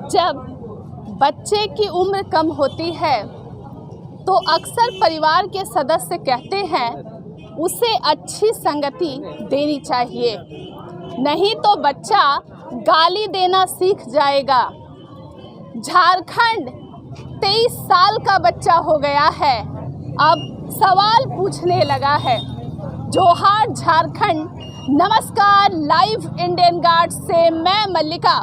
जब बच्चे की उम्र कम होती है तो अक्सर परिवार के सदस्य कहते हैं उसे अच्छी संगति देनी चाहिए, नहीं तो बच्चा गाली देना सीख जाएगा। झारखंड 23 साल का बच्चा हो गया है, अब सवाल पूछने लगा है। जोहार झारखंड, नमस्कार। लाइव इंडियन गार्ड से मैं मल्लिका।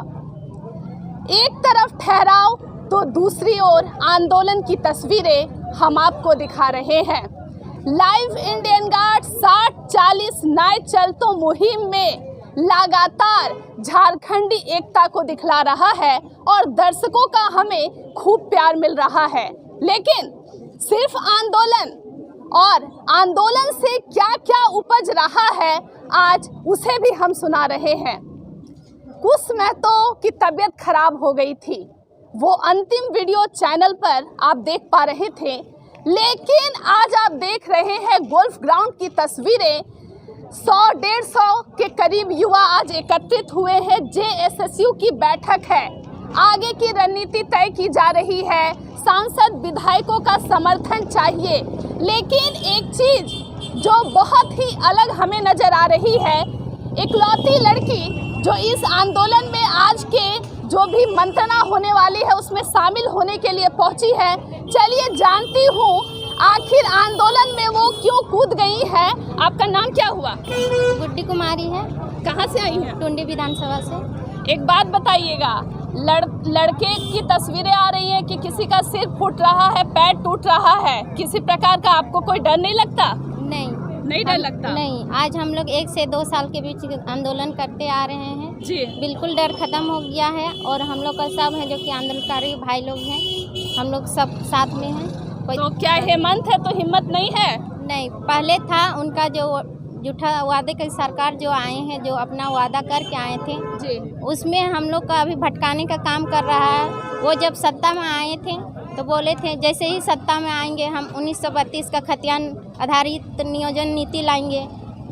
एक तरफ ठहराव तो दूसरी ओर आंदोलन की तस्वीरें हम आपको दिखा रहे हैं। लाइव इंडियन गार्ड 60-40 नाइट चलतो मुहिम में लगातार झारखंडी एकता को दिखला रहा है और दर्शकों का हमें खूब प्यार मिल रहा है। लेकिन सिर्फ आंदोलन और आंदोलन से क्या क्या उपज रहा है, आज उसे भी हम सुना रहे हैं। कुछ महतो की तबीयत खराब हो गई थी, वो अंतिम वीडियो चैनल पर आप देख पा रहे थे, लेकिन आज आप देख रहे हैं गोल्फ ग्राउंड की तस्वीरें। 100-150 के करीब युवा आज एकत्रित हुए हैं। जेएसएसयू की बैठक है, आगे की रणनीति तय की जा रही है। सांसद विधायकों का समर्थन चाहिए, लेकिन एक चीज जो बहुत ही अलग हमें नजर आ रही है, इकलौती लड़की जो इस आंदोलन में आज के जो भी मंत्रणा होने वाली है उसमें शामिल होने के लिए पहुंची है। चलिए जानती हूँ आखिर आंदोलन में वो क्यों कूद गई है। आपका नाम क्या हुआ? गुड्डी कुमारी है। कहाँ से आई हैं? टुंडी विधानसभा से। एक बात बताइएगा, लड़के की तस्वीरें आ रही हैं कि किसी का सिर फूट रहा है, पैर टूट रहा है, किसी प्रकार का आपको कोई डर नहीं लगता? नहीं डर लगता? नहीं, आज हम लोग 1 से 2 साल के बीच आंदोलन करते आ रहे हैं जी। बिल्कुल डर खत्म हो गया है और हम लोग का सब है जो कि आंदोलनकारी भाई लोग हैं, हम लोग सब साथ में हैं। तो क्या हेमंत है तो हिम्मत नहीं है? नहीं, पहले था उनका जो झूठा वादे की सरकार जो आए हैं, जो अपना वादा करके आए थे जी, उसमें हम लोग का अभी भटकाने का काम कर रहा है। वो जब सत्ता में आए थे तो बोले थे जैसे ही सत्ता में आएंगे हम 1932 का खतियान आधारित नियोजन नीति लाएंगे,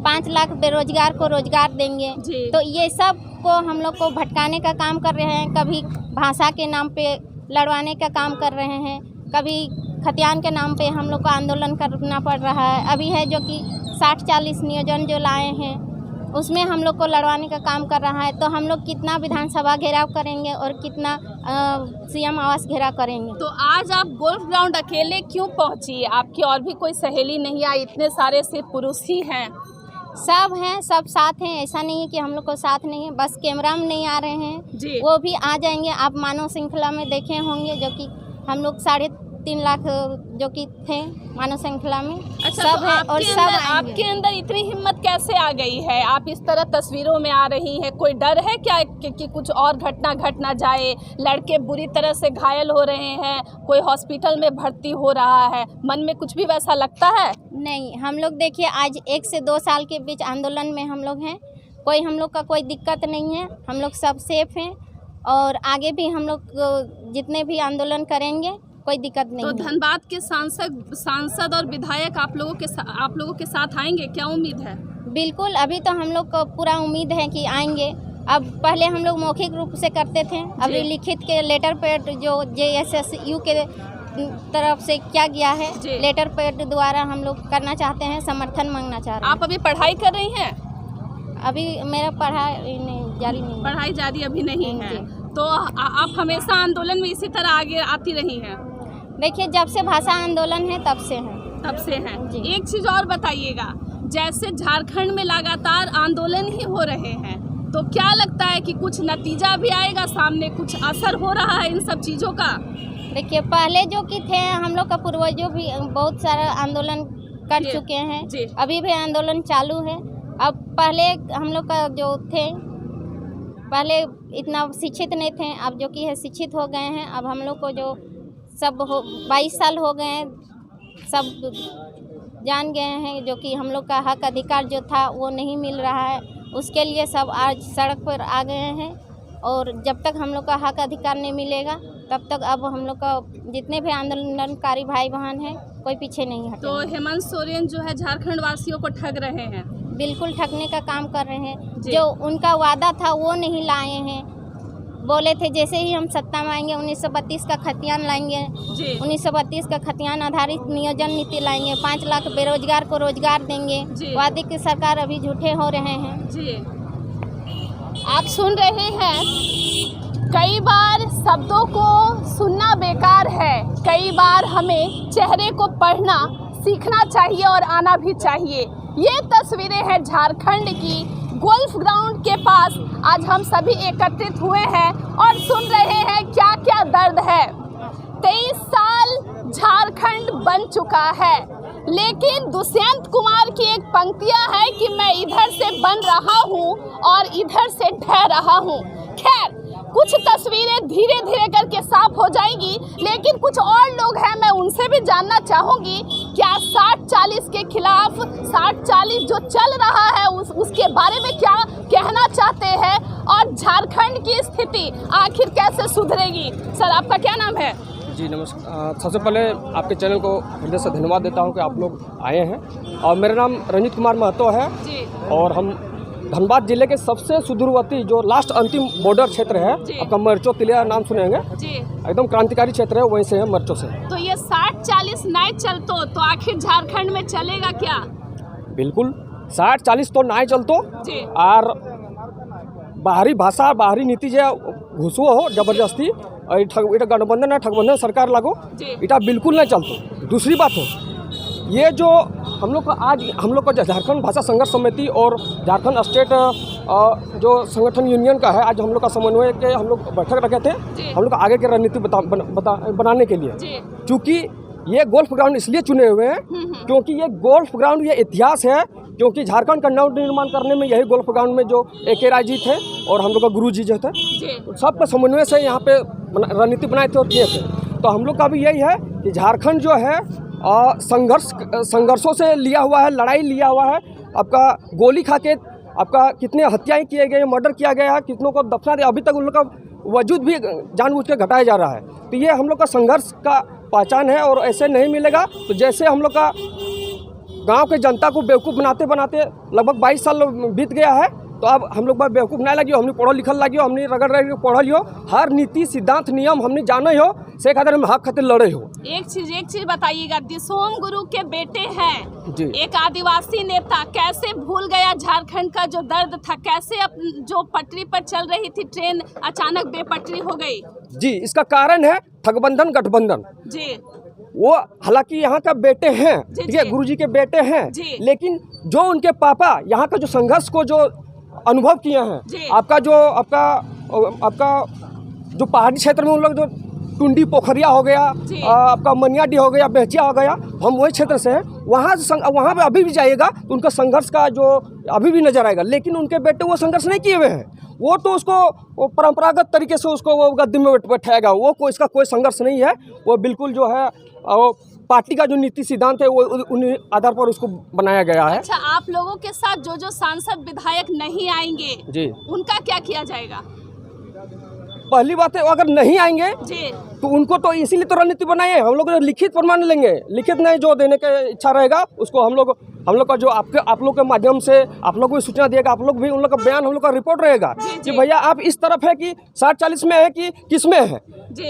5 लाख बेरोजगार को रोजगार देंगे। तो ये सब को हम लोग को भटकाने का काम कर रहे हैं। कभी भाषा के नाम पे लड़वाने का काम कर रहे हैं, कभी खतियान के नाम पे हम लोग को आंदोलन करना पड़ रहा है। अभी है जो कि 60-40 नियोजन जो लाए हैं उसमें हम लोग को लड़वाने का काम कर रहा है। तो हम लोग कितना विधानसभा घेराव करेंगे और कितना सीएम आवास घेराव करेंगे। तो आज आप गोल्फ ग्राउंड अकेले क्यों पहुंची? आपकी और भी कोई सहेली नहीं आई? इतने सारे सिर्फ पुरुष ही हैं। सब हैं, सब साथ हैं, ऐसा नहीं है कि हम लोग को साथ नहीं है, बस कैमरा में नहीं आ रहे हैं जी। वो भी आ जाएंगे। आप मानव श्रृंखला में देखे होंगे जो कि हम लोग 3.5 लाख जो कि थे मानव श्रृंखला में। अच्छा, सब तो है और सब आपके अंदर इतनी हिम्मत कैसे आ गई है? आप इस तरह तस्वीरों में आ रही हैं, कोई डर है क्या कि कुछ और घटना घट ना जाए? लड़के बुरी तरह से घायल हो रहे हैं, कोई हॉस्पिटल में भर्ती हो रहा है, मन में कुछ भी वैसा लगता है? नहीं, हम लोग देखिए आज 1 से 2 साल के बीच आंदोलन में हम लोग हैं, कोई हम लोग का कोई दिक्कत नहीं है, हम लोग सब सेफ हैं और आगे भी हम लोग जितने भी आंदोलन करेंगे कोई दिक्कत नहीं। तो धनबाद के सांसद और विधायक आप लोगों के साथ आएंगे, क्या उम्मीद है? बिल्कुल, अभी तो हम लोग को पूरा उम्मीद है कि आएंगे। अब पहले हम लोग मौखिक रूप से करते थे, अभी लिखित के लेटर पैड जो जेएसएसयू के तरफ से क्या गया है, लेटर पैड द्वारा हम लोग करना चाहते हैं, समर्थन मांगना चाह रहे हैं। आप अभी पढ़ाई कर रही हैं? अभी मेरा पढ़ाई जारी नहीं। पढ़ाई जारी अभी नहीं है, तो आप हमेशा आंदोलन में इसी तरह आगे आती रही हैं? देखिए, जब से भाषा आंदोलन है तब से हैं जी। एक चीज़ और बताइएगा, जैसे झारखंड में लगातार आंदोलन ही हो रहे हैं, तो क्या लगता है कि कुछ नतीजा भी आएगा सामने, कुछ असर हो रहा है इन सब चीज़ों का? देखिए, पहले जो कि थे हम लोग का पूर्वजों भी बहुत सारा आंदोलन कर चुके हैं, अभी भी आंदोलन चालू है। अब पहले हम लोग का जो थे, पहले इतना शिक्षित नहीं थे, अब जो कि है शिक्षित हो गए हैं। अब हम लोग को जो सब 22 साल हो गए हैं, सब जान गए हैं जो कि हम लोग का हक अधिकार जो था वो नहीं मिल रहा है, उसके लिए सब आज सड़क पर आ गए हैं। और जब तक हम लोग का हक अधिकार नहीं मिलेगा तब तक अब हम लोग का जितने भी आंदोलनकारी भाई बहन हैं कोई पीछे नहीं हटे। तो हेमंत सोरेन जो है झारखंड वासियों को ठग रहे हैं? बिल्कुल ठगने का काम कर रहे हैं, जो उनका वादा था वो नहीं लाए हैं। बोले थे जैसे ही हम सत्ता में आएंगे 1932 का खतियान लाएंगे, 1932 का खतियान आधारित नियोजन नीति लाएंगे, 5 लाख बेरोजगार को रोजगार देंगे। वादे की सरकार अभी झूठे हो रहे हैं। जी, आप सुन रहे हैं, कई बार शब्दों को सुनना बेकार है, कई बार हमें चेहरे को पढ़ना सीखना चाहिए और आना भी चाहिए। ये तस्वीरें हैं झारखंड की गोल्फ ग्राउंड के पास। आज हम सभी एकत्रित हुए हैं और सुन रहे हैं क्या क्या दर्द है। 23 साल झारखंड बन चुका है, लेकिन दुष्यंत कुमार की एक पंक्तियां हैं कि मैं इधर से बन रहा हूं और इधर से ढह रहा हूं। खैर, कुछ तस्वीरें धीरे धीरे करके साफ हो जाएंगी, लेकिन कुछ और लोग हैं, मैं उनसे भी जानना चाहूँगी क्या 60-40 के खिलाफ 60-40 जो चल रहा है उसके बारे में क्या कहना चाहते हैं और झारखंड की स्थिति आखिर कैसे सुधरेगी। सर, आपका क्या नाम है? जी नमस्कार। सबसे पहले आपके चैनल को हृदय से धन्यवाद देता हूं कि आप लोग आए हैं। और मेरा नाम रंजीत कुमार महतो है जी। और हम धनबाद जिले के सबसे सुदूरवर्ती जो लास्ट अंतिम बॉर्डर क्षेत्र है, आपका मरचो तिलिया नाम सुनेंगे जी, एकदम क्रांतिकारी क्षेत्र है, वहीं से है मरचो से। तो ये 60-40 नहीं चलतो तो आखिर झारखंड में चलेगा क्या? बिल्कुल 60-40 तो नहीं चलतो जी। और बाहरी भाषा बाहरी नीति जो घुसुओ हो जबरदस्ती गठबंधन है, ठगबंधन सरकार लागो, इटा बिल्कुल नहीं चलतो। दूसरी बात हो, ये जो हम लोग का आज हम लोग का झारखंड भाषा संघर्ष समिति और झारखंड स्टेट जो संगठन यूनियन का है, आज हम लोग का समन्वय के हम लोग बैठक रखे थे, हम लोग आगे की रणनीति बनाने के लिए। क्योंकि ये गोल्फ ग्राउंड इसलिए चुने हुए हैं क्योंकि ये गोल्फ ग्राउंड ये इतिहास है, क्योंकि झारखंड का नव निर्माण करने में यही गोल्फ ग्राउंड में जो A.K. राय जी थे और हम लोग का गुरु जी जो थे, सबका समन्वय से यहाँ पे रणनीति बनाए थे और किए थे। तो हम लोग का भी यही है कि झारखंड जो है संघर्षों से लिया हुआ है, लड़ाई लिया हुआ है। आपका गोली खा के आपका कितने हत्याएं किए गए, मर्डर किया गया है, कितनों को दफना दिया, अभी तक उन लोग का वजूद भी जानबूझ के घटाया जा रहा है। तो ये हम लोग का संघर्ष का पहचान है और ऐसे नहीं मिलेगा। तो जैसे हम लोग का गांव के जनता को बेवकूफ़ बनाते बनाते लगभग 22 साल बीत गया है, तो अब हम लोग बेवकूफ़ नहीं लगियो, हमने पढ़ो लिखल लगियो, हमने रगड़ रगड़ के पढ़ लियो, हर नीति सिद्धांत नियम हमने जाने हो, से खातिर हम हक खातिर लड़े हो। एक चीज बताइएगा, दिसोम गुरु के बेटे हैं जी, एक आदिवासी नेता, कैसे भूल गया झारखंड का जो दर्द था, कैसे जो पटरी पर चल रही थी ट्रेन अचानक बेपटरी हो गई? जी, इसका कारण है ठगबंधन गठबंधन जी। वो हालांकि यहाँ का बेटे हैं, ठीक है, गुरुजी के बेटे हैं, लेकिन जो उनके पापा यहाँ का जो संघर्ष को जो अनुभव किए हैं, आपका जो पहाड़ी क्षेत्र में उन लोग जो टुंडी पोखरिया हो गया, आपका मनियाडी हो गया, बेहचिया हो गया, हम वही क्षेत्र से हैं। वहाँ पे अभी भी जाइएगा तो उनका संघर्ष का जो अभी भी नजर आएगा, लेकिन उनके बेटे वो संघर्ष नहीं किए हुए हैं। वो तो उसको परंपरागत तरीके से उसको वो गद्दी में बैठाएगा, वो इसका कोई संघर्ष नहीं है। वो बिल्कुल जो है पार्टी का जो नीति सिद्धांत है वो उन आधार पर उसको बनाया गया है। अच्छा, आप लोगों के साथ जो सांसद विधायक नहीं आएंगे जी, उनका क्या किया जाएगा? पहली बात है, अगर नहीं आएंगे जी तो उनको तो इसीलिए तो रणनीति बनाई है, हम लोग लिखित प्रमाण लेंगे, लिखित नहीं जो देने की इच्छा रहेगा उसको हम लोग का जो आप लोग के माध्यम से आप लोग को सूचना दिएगा, आप लोग भी उन लोग का बयान, हम लोग का रिपोर्ट रहेगा कि भैया आप इस तरफ है कि 60-40 में है कि किस में है,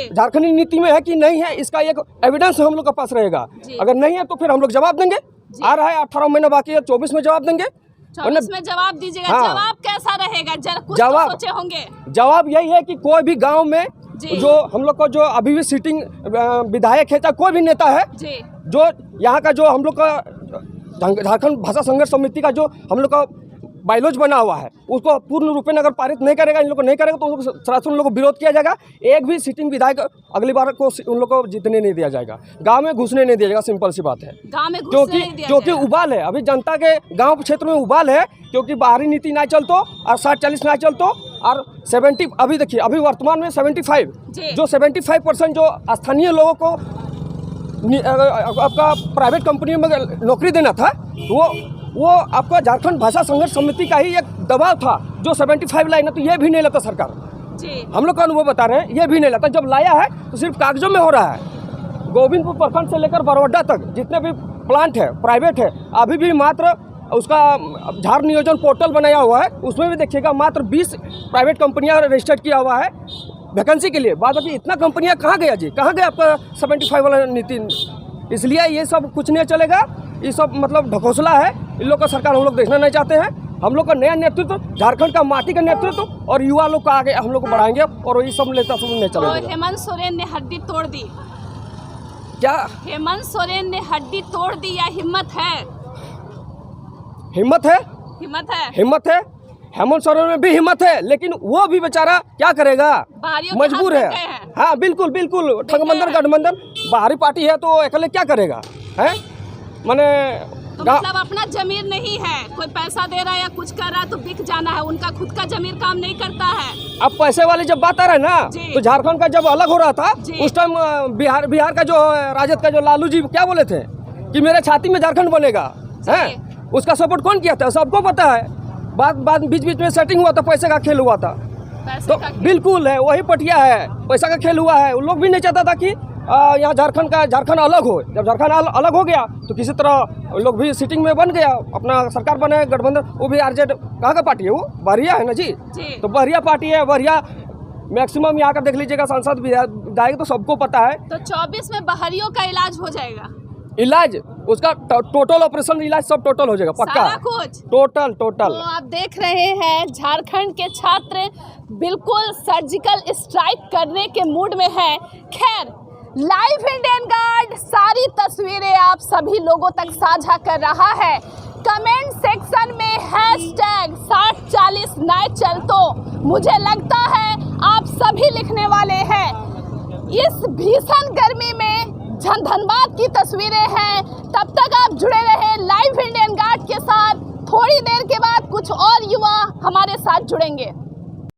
झारखंडी नीति में है कि नहीं है, इसका एक एविडेंस हम लोग के पास रहेगा। अगर नहीं है तो फिर हम लोग जवाब देंगे। आ रहा है 18 महीना बाकी है, 24 में जवाब देंगे। 24 में जवाब दीजिएगा। हाँ। जवाब कैसा रहेगा, जरा कुछ जवाब तो सोचे होंगे। जवाब यही है कि कोई भी गांव में जो हम लोग को जो अभी भी सिटिंग विधायक है, चाहे कोई भी नेता है, जो यहाँ का जो हम लोग का झारखंड भाषा संघर्ष समिति का जो हम लोग का बायलॉज बना हुआ है, उसको पूर्ण रूप में अगर पारित नहीं करेगा, इन लोग को नहीं करेगा, तो सरासर उन लोग को विरोध किया जाएगा। एक भी सिटिंग विधायक अगली बार को उन लोग को जीतने नहीं दिया जाएगा, गांव में घुसने नहीं दिया जाएगा। सिंपल सी बात है, गांव में क्योंकि उबाल है, अभी जनता के गांव क्षेत्र में उबाल है, क्योंकि बाहरी नीति ना चलतो और 60-40 ना चलतो और 70 अभी देखिए, अभी वर्तमान में 75 जो 75% जो स्थानीय लोगों को आपका प्राइवेट कंपनी में नौकरी देना था, वो आपका झारखंड भाषा संघर्ष समिति का ही एक दबाव था, जो 75 लाइन है, तो ये भी नहीं लाता सरकार जी। हम लोग का अनुभव बता रहे हैं, ये भी नहीं लाता। जब लाया है तो सिर्फ कागजों में हो रहा है। गोविंदपुर प्रखंड से लेकर बरवड्डा तक जितने भी प्लांट है प्राइवेट है, अभी भी मात्र उसका अब झार नियोजन पोर्टल बनाया हुआ है, उसमें भी देखिएगा मात्र 20 प्राइवेट कंपनियां रजिस्टर्ड किया हुआ है वैकेंसी के लिए। बाद बाकी इतना कंपनियां कहाँ गया जी, कहाँ गया आपका 75 वाला नीति। इसलिए ये सब कुछ नहीं चलेगा, ये सब मतलब ढकोसला है। इन लोग का सरकार हम लोग देखना नहीं चाहते हैं। हम लोग का नया नेतृत्व, झारखंड का माटी का नेतृत्व और युवा लोग का आगे हम लोग को बढ़ाएंगे और ये सब लेता सब नहीं चलेगा। और हेमंत सोरेन ने हड्डी तोड़ दी। क्या हेमंत सोरेन ने हड्डी तोड़ दी या हिम्मत है? हिम्मत है? हिम्मत है, हिम्मत है। हेमंत सोरेन में भी हिम्मत है, लेकिन वो भी बेचारा क्या करेगा, मजबूर है। हाँ बिल्कुल बिल्कुल, ठगबंधन गठबंधन बाहरी पार्टी है तो अकेले क्या करेगा है। माने तो मतलब अपना जमीर नहीं है, कोई पैसा दे रहा है या कुछ कर रहा है तो बिक जाना है, उनका खुद का जमीर काम नहीं करता है। अब पैसे वाली जब बात आ रहा है ना, तो झारखंड का जब अलग हो रहा था उस टाइम बिहार का जो राजद का जो लालू जी क्या बोले थे कि मेरे छाती में झारखंड बनेगा है, उसका सपोर्ट कौन किया था सबको पता है। बाद बीच में सेटिंग हुआ था, पैसे का खेल हुआ था। तो बिल्कुल है, वही पटिया है, पैसा का खेल हुआ है। उन लोग भी नहीं चाहता था कि यहाँ झारखंड अलग हो। जब झारखंड अलग हो गया तो किसी तरह लोग भी सिटिंग में बन गया, अपना सरकार बने गठबंधन। वो भी आरजेड कहाँ का पार्टी है, वो बहरिया है ना जी। तो बहरिया पार्टी है, बहरिया मैक्सिमम यहाँ का देख लीजिएगा सांसद विधायक तो सबको पता है। तो 24 में बहरियों का इलाज हो जाएगा, इलाज उसका टोटल ऑपरेशन इलाज सब टोटल हो जाएगा पक्का, सारा कुछ टोटल। तो आप देख रहे हैं झारखंड के छात्र बिल्कुल सर्जिकल स्ट्राइक करने के मूड में है। खैर, लाइव इंडियन गार्ड सारी तस्वीरें आप सभी लोगों तक साझा कर रहा है। कमेंट सेक्शन में हैशटैग 6040 नए चल तो मुझे लगता है आप सभी लिखने वाले हैं। इस भीषण गर्मी में धनबाद की तस्वीरें हैं। तब तक आप जुड़े रहे लाइव इंडियन गार्ड के साथ। थोड़ी देर के बाद कुछ और युवा हमारे साथ जुड़ेंगे।